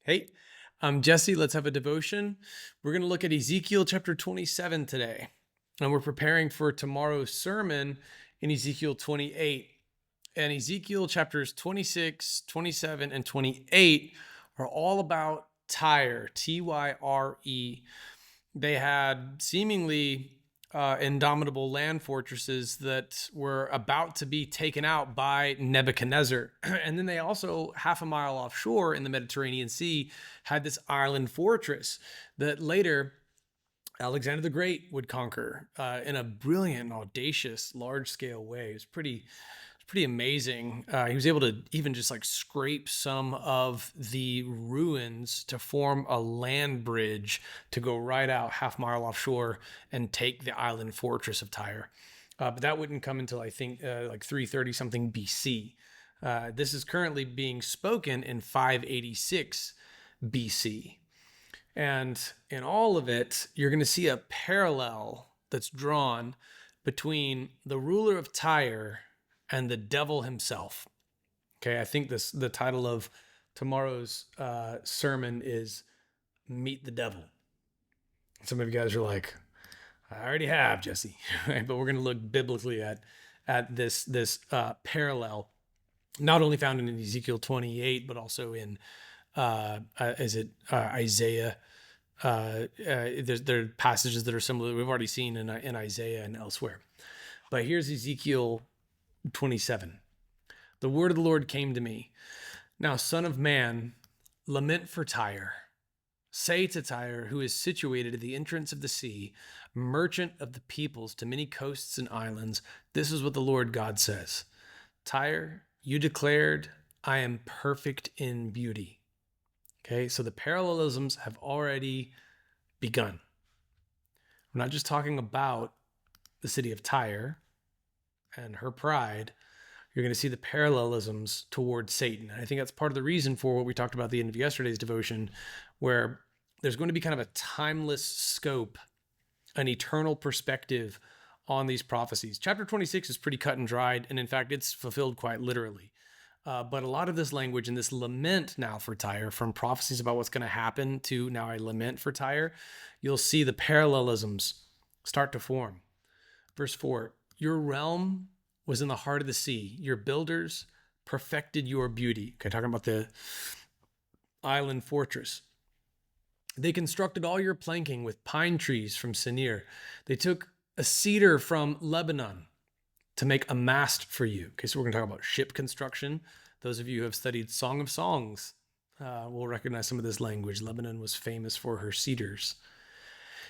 Hey, I'm Jesse. Let's have a devotion. We're going to look at Ezekiel chapter 27 today, and we're preparing for tomorrow's sermon in Ezekiel 28. And Ezekiel chapters 26, 27, and 28 are all about Tyre, Tyre. They had seemingly indomitable land fortresses that were about to be taken out by Nebuchadnezzar. And then they also, half a mile offshore in the Mediterranean Sea, had this island fortress that later Alexander the Great would conquer in a brilliant, audacious, large-scale way. It was pretty amazing. He was able to even just like scrape some of the ruins to form a land bridge to go right out half mile offshore and take the island fortress of Tyre. But that wouldn't come until I think like 330 something BC. This is currently being spoken in 586 BC. And in all of it, you're going to see a parallel that's drawn between the ruler of Tyre and the devil himself. Okay, I think the title of tomorrow's sermon is Meet the Devil. Some of you guys are like, I already have, Jesse. Right? But we're going to look biblically at this parallel, not only found in Ezekiel 28, but also in Isaiah. There are passages that are similar. We've already seen in Isaiah and elsewhere. But here's Ezekiel 27. The word of the Lord came to me. Now, son of man, lament for Tyre. Say to Tyre, who is situated at the entrance of the sea, merchant of the peoples to many coasts and islands, this is what the Lord God says. Tyre, you declared, I am perfect in beauty. Okay, so the parallelisms have already begun. We're not just talking about the city of Tyre and her pride. You're going to see the parallelisms towards Satan. And I think that's part of the reason for what we talked about at the end of yesterday's devotion, where there's going to be kind of a timeless scope, an eternal perspective on these prophecies. Chapter 26 is pretty cut and dried, and in fact, it's fulfilled quite literally. But a lot of this language and this lament now for Tyre, from prophecies about what's going to happen to now I lament for Tyre, you'll see the parallelisms start to form. Verse 4, your realm was in the heart of the sea. Your builders perfected your beauty. Okay, talking about the island fortress. They constructed all your planking with pine trees from Sinir. They took a cedar from Lebanon to make a mast for you. Okay, so we're going to talk about ship construction. Those of you who have studied Song of Songs will recognize some of this language. Lebanon was famous for her cedars.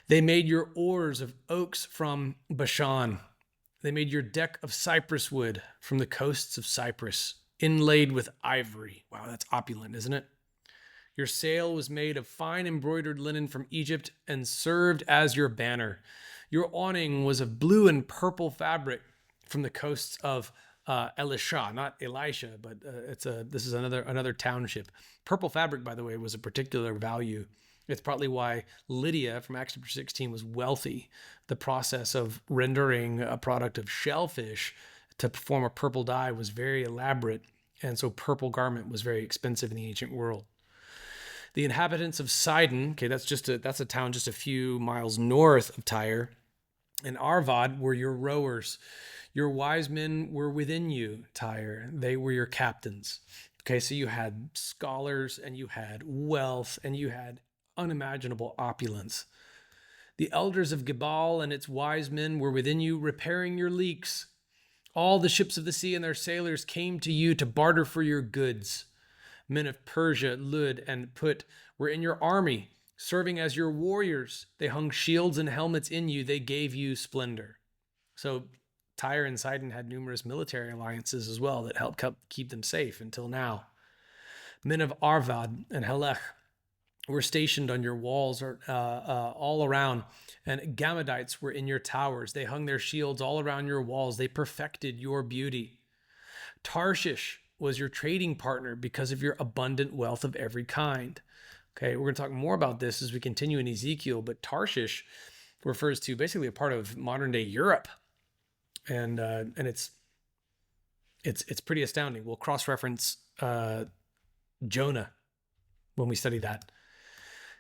They made your oars of oaks from Bashan. They made your deck of cypress wood from the coasts of Cyprus, inlaid with ivory. Wow, that's opulent, isn't it? Your sail was made of fine embroidered linen from Egypt and served as your banner. Your awning was of blue and purple fabric from the coasts of Elisha, not Elisha, but this is another township. Purple fabric, by the way, was a particular value. It's partly why Lydia from Acts chapter 16 was wealthy. The process of rendering a product of shellfish to form a purple dye was very elaborate, and so purple garment was very expensive in the ancient world. The inhabitants of Sidon, okay, that's a town just a few miles north of Tyre, and Arvad were your rowers. Your wise men were within you, Tyre. They were your captains. Okay, so you had scholars and you had wealth and you had unimaginable opulence. The elders of Gebal and its wise men were within you, repairing your leaks. All the ships of the sea and their sailors came to you to barter for your goods. Men of Persia, Lud, and Put were in your army, serving as your warriors. They hung shields and helmets in you. They gave you splendor. So Tyre and Sidon had numerous military alliances as well that helped keep them safe until now. Men of Arvad and Helech were stationed on your walls all around, and Gammadites were in your towers. They hung their shields all around your walls. They perfected your beauty. Tarshish was your trading partner because of your abundant wealth of every kind. Okay, we're going to talk more about this as we continue in Ezekiel, but Tarshish refers to basically a part of modern day Europe, and it's pretty astounding. We'll cross-reference Jonah when we study that.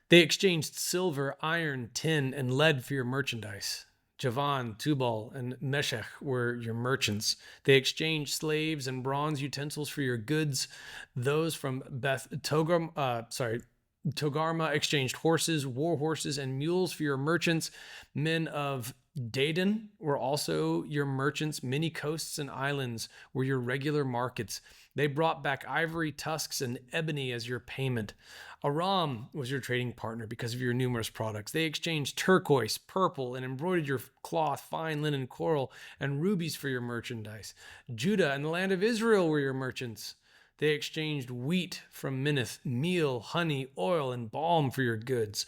They exchanged silver, iron, tin, and lead for your merchandise. Javan, Tubal, and Meshech were your merchants. They exchanged slaves and bronze utensils for your goods. Those from Togarma exchanged horses, war horses, and mules for your merchants. Men of Dedan were also your merchants. Many coasts and islands were your regular markets. They brought back ivory tusks and ebony as your payment. Aram was your trading partner because of your numerous products. They exchanged turquoise, purple, and embroidered your cloth, fine linen, coral, and rubies for your merchandise. Judah and the land of Israel were your merchants. They exchanged wheat from Minnith, meal, honey, oil, and balm for your goods.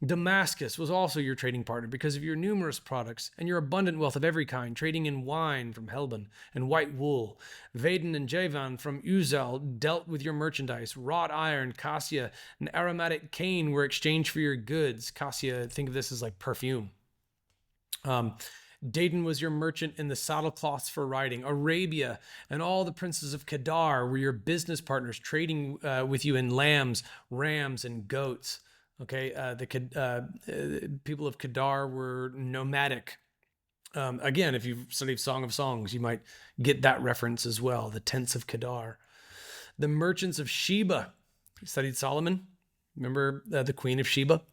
Damascus was also your trading partner because of your numerous products and your abundant wealth of every kind, trading in wine from Helbon and white wool. Vaden and Javan from Uzel dealt with your merchandise. Wrought iron, cassia, and aromatic cane were exchanged for your goods. Cassia, think of this as like perfume. Dedan was your merchant in the saddlecloths for riding. Arabia and all the princes of Kedar were your business partners, trading with you in lambs, rams, and goats. Okay, the people of Kedar were nomadic. Again, if you've studied Song of Songs, you might get that reference as well, the tents of Kedar. The merchants of Sheba, you studied Solomon. Remember the queen of Sheba?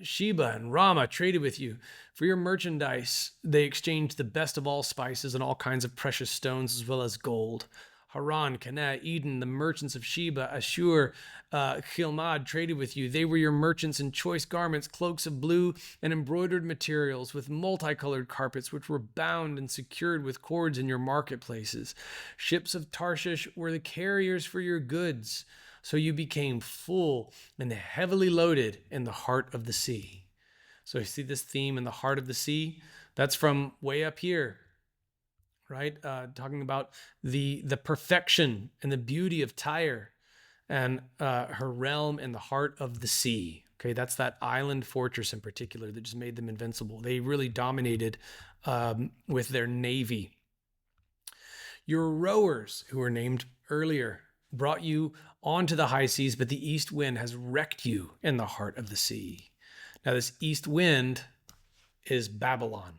Sheba and Rama traded with you. For your merchandise, they exchanged the best of all spices and all kinds of precious stones, as well as gold. Haran, Canaan, Eden, the merchants of Sheba, Ashur, Chilmad traded with you. They were your merchants in choice garments, cloaks of blue and embroidered materials, with multicolored carpets, which were bound and secured with cords in your marketplaces. Ships of Tarshish were the carriers for your goods. So you became full and heavily loaded in the heart of the sea. So you see this theme in the heart of the sea? That's from way up here, right? Talking about the perfection and the beauty of Tyre and her realm in the heart of the sea. Okay, that's that island fortress in particular that just made them invincible. They really dominated with their navy. Your rowers, who were named earlier, brought you onto the high seas, but the east wind has wrecked you in the heart of the sea. Now, this east wind is Babylon.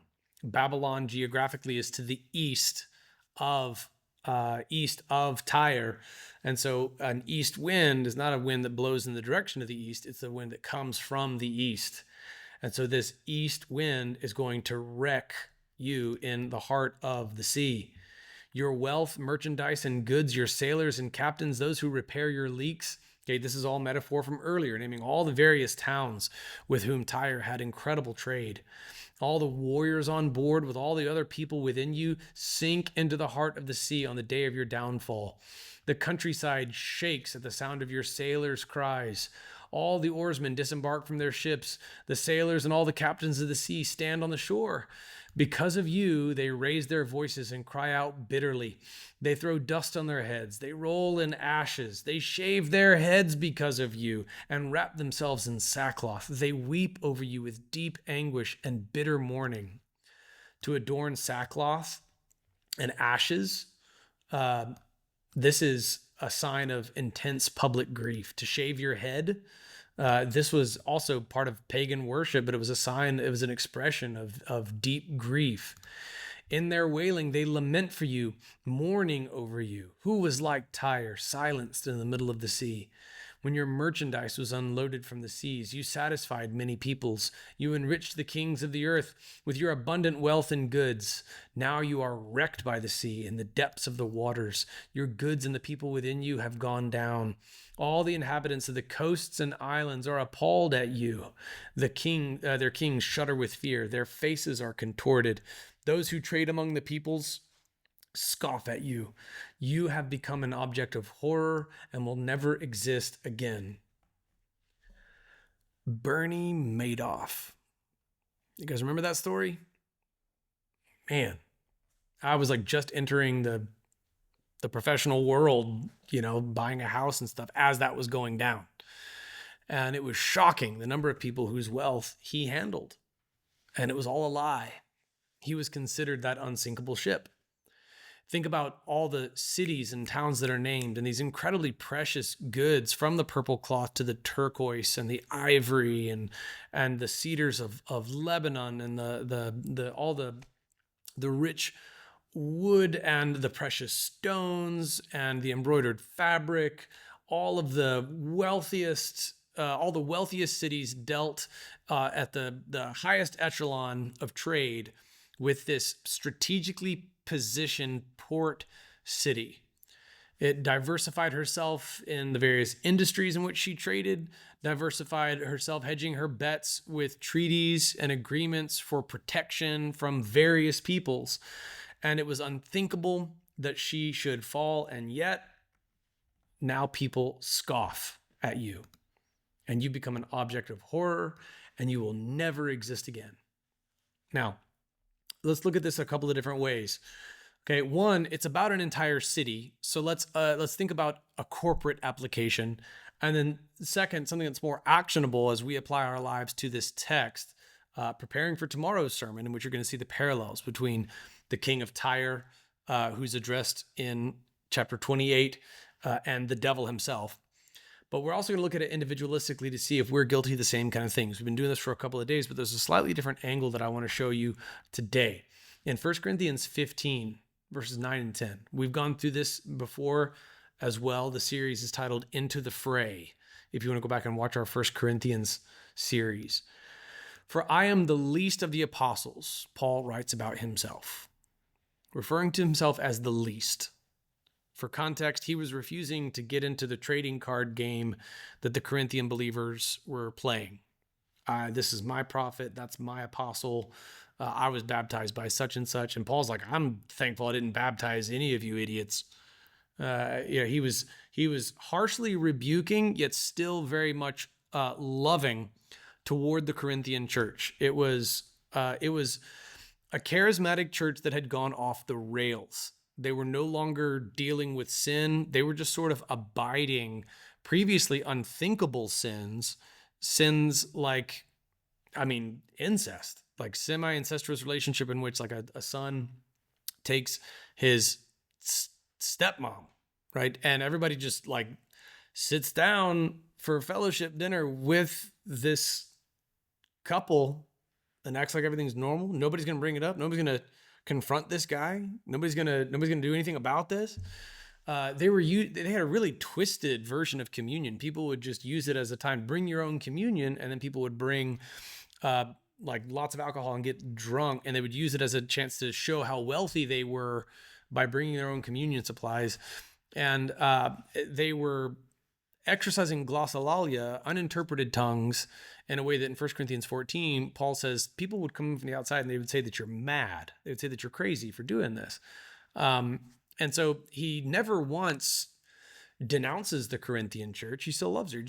Babylon geographically is to the east of Tyre. And so an east wind is not a wind that blows in the direction of the east. It's the wind that comes from the east. And so this east wind is going to wreck you in the heart of the sea. Your wealth, merchandise, and goods, your sailors and captains, those who repair your leaks. Okay, this is all metaphor from earlier, naming all the various towns with whom Tyre had incredible trade. All the warriors on board with all the other people within you sink into the heart of the sea on the day of your downfall. The countryside shakes at the sound of your sailors' cries. All the oarsmen disembark from their ships. The sailors and all the captains of the sea stand on the shore. Because of you, they raise their voices and cry out bitterly. They throw dust on their heads. They roll in ashes. They shave their heads because of you and wrap themselves in sackcloth. They weep over you with deep anguish and bitter mourning. To adorn sackcloth and ashes, this is a sign of intense public grief. To shave your head, this was also part of pagan worship, but it was a sign, it was an expression of deep grief. In their wailing, they lament for you, mourning over you. Who was like Tyre, silenced in the middle of the sea? When your merchandise was unloaded from the seas, you satisfied many peoples. You enriched the kings of the earth with your abundant wealth and goods. Now you are wrecked by the sea in the depths of the waters. Your goods and the people within you have gone down. All the inhabitants of the coasts and islands are appalled at you. Their kings shudder with fear. Their faces are contorted. Those who trade among the peoples scoff at you. You have become an object of horror and will never exist again. Bernie Madoff. You guys remember that story? Man, I was like just entering the professional world, buying a house and stuff as that was going down. And it was shocking the number of people whose wealth he handled. And it was all a lie. He was considered that unsinkable ship. Think about all the cities and towns that are named and these incredibly precious goods, from the purple cloth to the turquoise and the ivory and the cedars of Lebanon, and the rich wood and the precious stones and the embroidered fabric. All the wealthiest cities dealt at the highest echelon of trade with this strategically positioned port city. It diversified herself in the various industries in which she traded, diversified herself, hedging her bets with treaties and agreements for protection from various peoples. And it was unthinkable that she should fall, and yet now people scoff at you, and you become an object of horror, and you will never exist again. Now, let's look at this a couple of different ways. Okay, one, it's about an entire city. So let's think about a corporate application. And then second, something that's more actionable as we apply our lives to this text, preparing for tomorrow's sermon, in which you're going to see the parallels between the king of Tyre, who's addressed in chapter 28, and the devil himself. But we're also going to look at it individualistically to see if we're guilty of the same kind of things. We've been doing this for a couple of days, but there's a slightly different angle that I want to show you today. In 1 Corinthians 15, verses 9 and 10, we've gone through this before as well. The series is titled Into the Fray, if you want to go back and watch our 1 Corinthians series. For I am the least of the apostles, Paul writes about himself, referring to himself as the least. For context, he was refusing to get into the trading card game that the Corinthian believers were playing. This is my prophet, that's my apostle. I was baptized by such and such. And Paul's like, I'm thankful I didn't baptize any of you idiots. He was harshly rebuking, yet still very much loving toward the Corinthian church. It was a charismatic church that had gone off the rails. They were no longer dealing with sin. They were just sort of abiding previously unthinkable sins like, incest, like semi-incestuous relationship in which like a son takes his stepmom, right? And everybody just like sits down for a fellowship dinner with this couple and acts like everything's normal. Nobody's going to bring it up. Nobody's going to confront this guy. Nobody's gonna do anything about this. They had a really twisted version of communion. People would just use it as a time, bring your own communion, and then people would bring like lots of alcohol and get drunk, and they would use it as a chance to show how wealthy they were by bringing their own communion supplies. And they were exercising glossolalia, uninterpreted tongues, in a way that in 1 Corinthians 14, Paul says people would come from the outside and they would say that you're mad. They would say that you're crazy for doing this. And so he never once denounces the Corinthian church. He still loves her.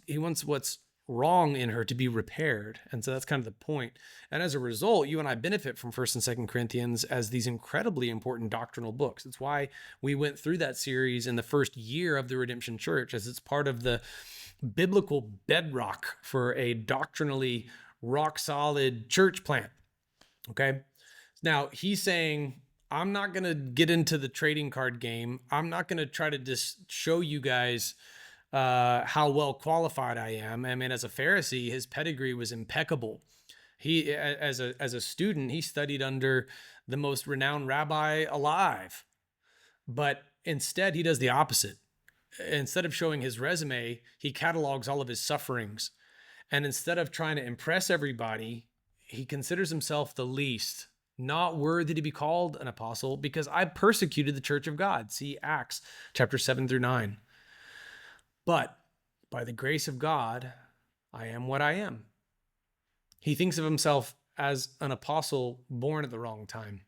He wants what's wrong in her to be repaired. And so that's kind of the point. And as a result, you and I benefit from 1st and 2nd Corinthians as these incredibly important doctrinal books. It's why we went through that series in the first year of the Redemption Church, as it's part of the biblical bedrock for a doctrinally rock solid church plant. Okay. Now he's saying, I'm not going to get into the trading card game. I'm not going to try to just show you guys how well qualified I am. I mean, as a Pharisee, his pedigree was impeccable. He, as a student, he studied under the most renowned rabbi alive. But instead, he does the opposite. Instead of showing his resume, he catalogs all of his sufferings. And instead of trying to impress everybody, he considers himself the least, not worthy to be called an apostle, because I persecuted the church of God. See Acts chapter 7-9. But by the grace of God, I am what I am. He thinks of himself as an apostle born at the wrong time.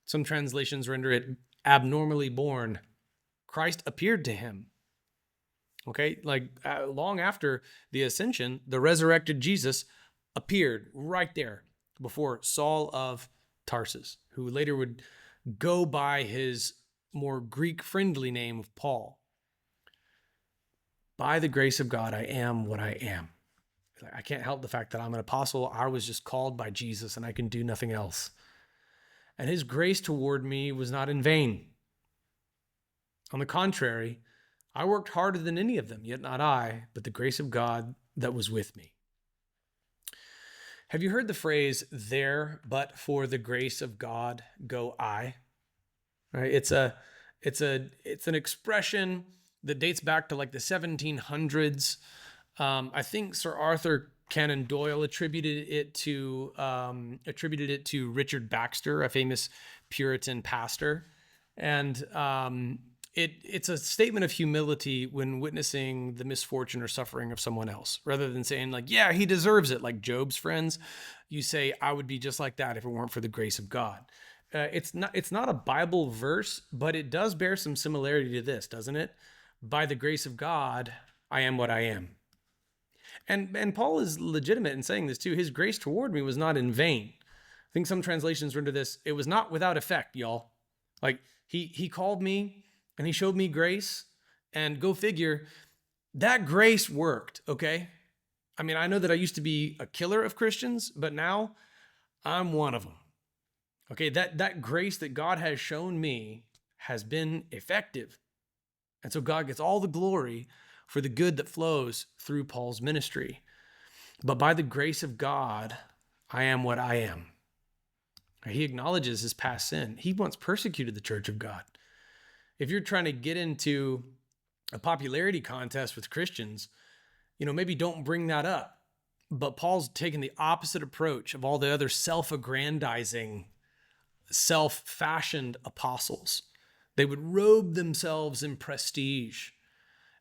Some translations render it abnormally born. Christ appeared to him. Okay, like long after the ascension, the resurrected Jesus appeared right there before Saul of Tarsus, who later would go by his more Greek-friendly name of Paul. By the grace of God, I am what I am. I can't help the fact that I'm an apostle. I was just called by Jesus and I can do nothing else. And his grace toward me was not in vain. On the contrary, I worked harder than any of them, yet not I, but the grace of God that was with me. Have you heard the phrase, there, but for the grace of God, go I? Right? It's an expression that dates back to like the 1700s. I think Sir Arthur Conan Doyle attributed it to Richard Baxter, a famous Puritan pastor, and it's a statement of humility when witnessing the misfortune or suffering of someone else, rather than saying like, yeah, he deserves it, like Job's friends. You say, I would be just like that if it weren't for the grace of God. It's not a Bible verse, but it does bear some similarity to this, doesn't it? By the grace of God, I am what I am. And Paul is legitimate in saying this too. His grace toward me was not in vain. I think some translations render this, it was not without effect, y'all. Like he called me and he showed me grace, and go figure, that grace worked, okay? I mean, I know that I used to be a killer of Christians, but now I'm one of them. Okay, that grace that God has shown me has been effective. And so God gets all the glory for the good that flows through Paul's ministry. But by the grace of God, I am what I am. He acknowledges his past sin. He once persecuted the church of God. If you're trying to get into a popularity contest with Christians, maybe don't bring that up. But Paul's taken the opposite approach of all the other self-aggrandizing, self-fashioned apostles. They would robe themselves in prestige,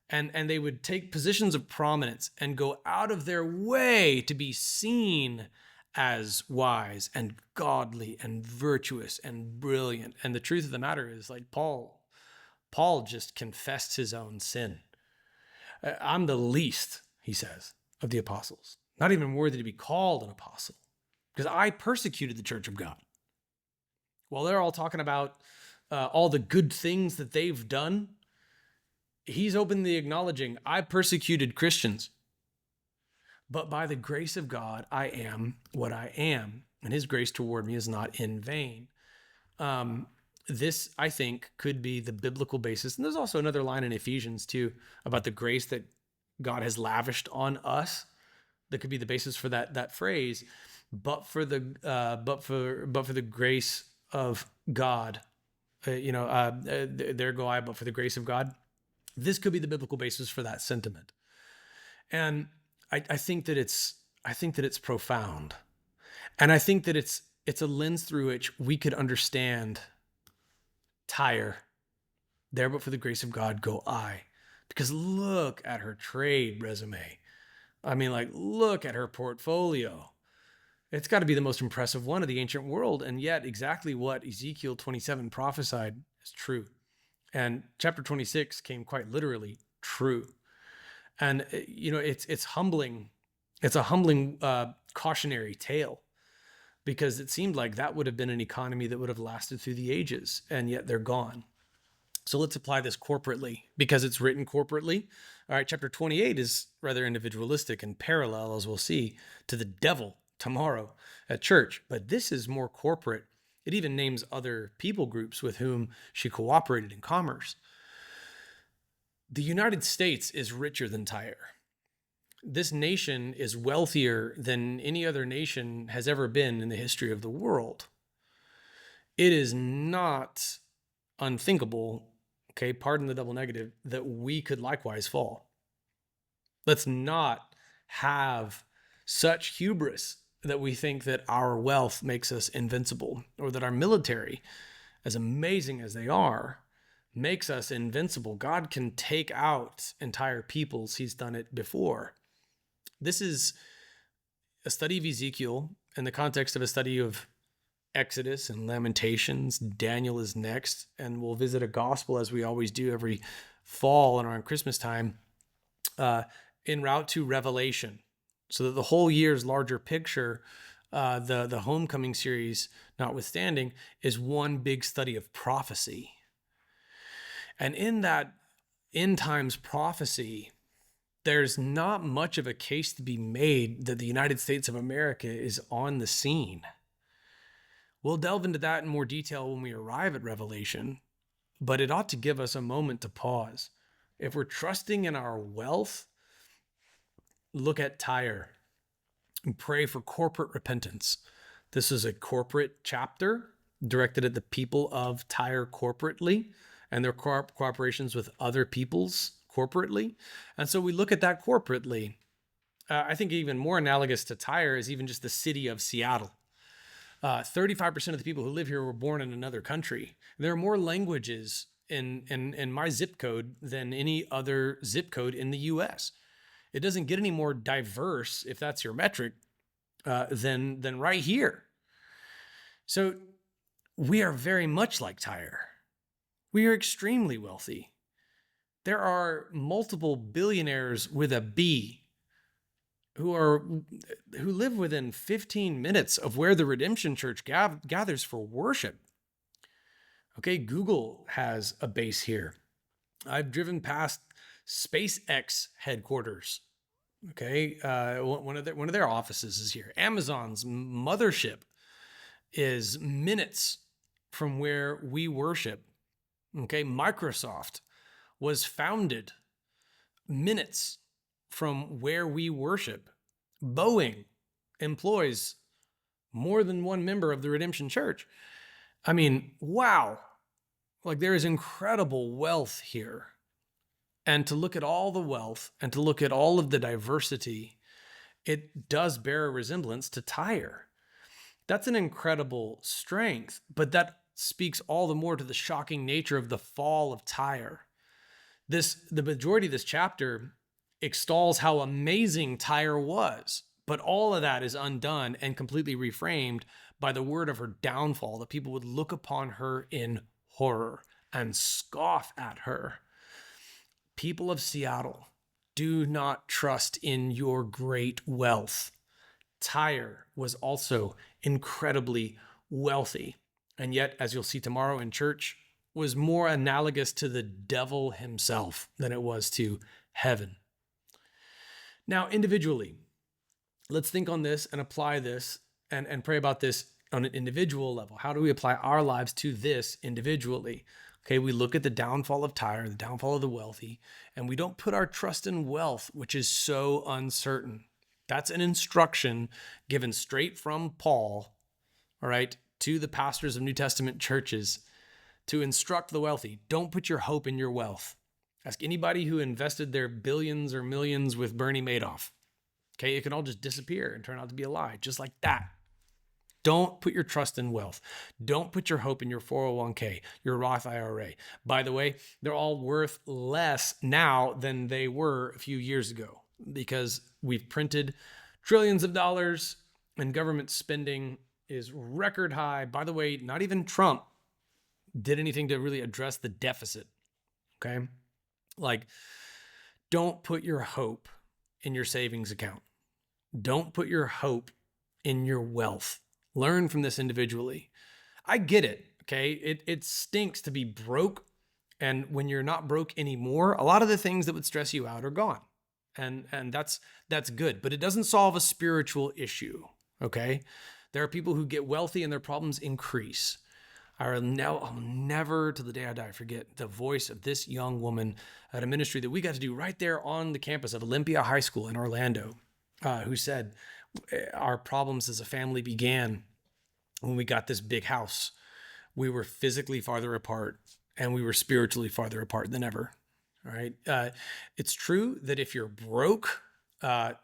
and they would take positions of prominence and go out of their way to be seen as wise and godly and virtuous and brilliant. And the truth of the matter is, like Paul just confessed his own sin. I'm the least, he says, of the apostles, not even worthy to be called an apostle, because I persecuted the church of God. While they're all talking about all the good things that they've done, he's openly acknowledging, I persecuted Christians. But by the grace of God, I am what I am, and his grace toward me is not in vain. This, I think, could be the biblical basis. And there's also another line in Ephesians too about the grace that God has lavished on us. That could be the basis for that phrase. But for the grace of God, there go I. But for the grace of God, this could be the biblical basis for that sentiment. And I think that it's profound, and I think that it's a lens through which we could understand Tyre, there but for the grace of God go I. Because look at her trade resume. I mean, like, look at her portfolio. It's got to be the most impressive one of the ancient world, and yet exactly what Ezekiel 27 prophesied is true. And chapter 26 came quite literally true. And, it's humbling. It's a humbling cautionary tale, because it seemed like that would have been an economy that would have lasted through the ages, and yet they're gone. So let's apply this corporately, because it's written corporately. All right, chapter 28 is rather individualistic and parallel, as we'll see, to the devil tomorrow at church. But this is more corporate. It even names other people groups with whom she cooperated in commerce. The United States is richer than Tyre. This nation is wealthier than any other nation has ever been in the history of the world. It is not unthinkable, okay, pardon the double negative, that we could likewise fall. Let's not have such hubris that we think that our wealth makes us invincible, or that our military, as amazing as they are, makes us invincible. God can take out entire peoples. He's done it before. This is a study of Ezekiel in the context of a study of Exodus and Lamentations. Daniel is next, and we'll visit a gospel, as we always do every fall and around Christmas time, en route to Revelation, so that the whole year's larger picture, the Homecoming series notwithstanding, is one big study of prophecy. And in that end times prophecy, there's not much of a case to be made that the United States of America is on the scene. We'll delve into that in more detail when we arrive at Revelation. but it ought to give us a moment to pause. If we're trusting in our wealth, look at Tyre and pray for corporate repentance. This is a corporate chapter directed at the people of Tyre corporately and their cooperations with other peoples corporately. And so we look at that corporately. I think even more analogous to Tyre is even just the city of Seattle. 35% of the people who live here were born in another country. There are more languages in my zip code than any other zip code in the US. It doesn't get any more diverse, if that's your metric, than right here. So we are very much like Tyre. We are extremely wealthy. There are multiple billionaires with a B who live within 15 minutes of where the Redemption Church gathers for worship. Okay, Google has a base here. I've driven past SpaceX headquarters. Okay, one of their offices is here. Amazon's mothership is minutes from where we worship. Okay, Microsoft was founded minutes from where we worship. Boeing employs more than one member of the Redemption Church. I mean, wow. Like, there is incredible wealth here. And to look at all the wealth and to look at all of the diversity, it does bear a resemblance to Tyre. That's an incredible strength, but that speaks all the more to the shocking nature of the fall of Tyre. The majority of this chapter extols how amazing Tyre was, but all of that is undone and completely reframed by the word of her downfall, that people would look upon her in horror and scoff at her. People of Seattle, do not trust in your great wealth. Tyre was also incredibly wealthy, and yet, as you'll see tomorrow in church, was more analogous to the devil himself than it was to heaven. Now, individually, let's think on this and apply this and pray about this on an individual level. How do we apply our lives to this individually? Okay, we look at the downfall of Tyre, the downfall of the wealthy, and we don't put our trust in wealth, which is so uncertain. That's an instruction given straight from Paul, all right, to the pastors of New Testament churches to instruct the wealthy. Don't put your hope in your wealth. Ask anybody who invested their billions or millions with Bernie Madoff. Okay, it can all just disappear and turn out to be a lie, just like that. Don't put your trust in wealth. Don't put your hope in your 401k, your Roth IRA. By the way, they're all worth less now than they were a few years ago because we've printed trillions of dollars and government spending is record high. By the way, not even Trump did anything to really address the deficit. Okay? Like, don't put your hope in your savings account. Don't put your hope in your wealth. Learn from this individually. I get it, okay? It stinks to be broke. And when you're not broke anymore, a lot of the things that would stress you out are gone. And that's good, but it doesn't solve a spiritual issue, okay? There are people who get wealthy and their problems increase. I'll never, to the day I die, forget the voice of this young woman at a ministry that we got to do right there on the campus of Olympia High School in Orlando, who said, our problems as a family began when we got this big house. We were physically farther apart and we were spiritually farther apart than ever. All right. It's true that if you're broke, a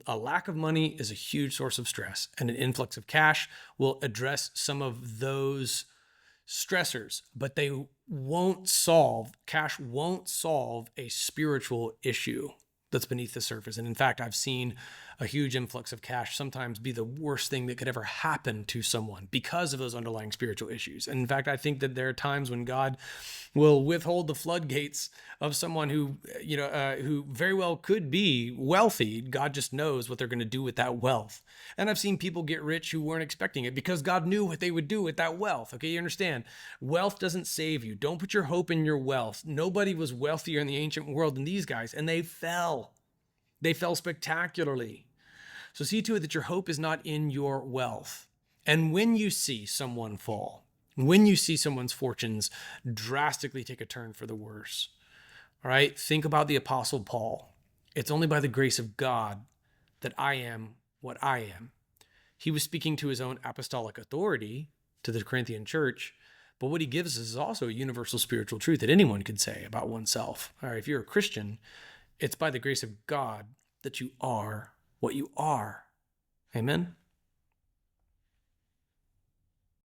lack of money is a huge source of stress, and an influx of cash will address some of those stressors, but cash won't solve a spiritual issue that's beneath the surface. And in fact, I've seen a huge influx of cash sometimes be the worst thing that could ever happen to someone because of those underlying spiritual issues. And in fact, I think that there are times when God will withhold the floodgates of someone who very well could be wealthy. God just knows what they're going to do with that wealth. And I've seen people get rich who weren't expecting it because God knew what they would do with that wealth. Okay, you understand? Wealth doesn't save you. Don't put your hope in your wealth. Nobody was wealthier in the ancient world than these guys, and they fell. They fell spectacularly. So see to it that your hope is not in your wealth. And when you see someone fall, When you see someone's fortunes drastically take a turn for the worse, all right, think about the Apostle Paul. It's only by the grace of God that I am what I am. He was speaking to his own apostolic authority to the Corinthian church, but what he gives us is also a universal spiritual truth that anyone could say about oneself. All right, if you're a Christian, it's by the grace of God that you are what you are. Amen.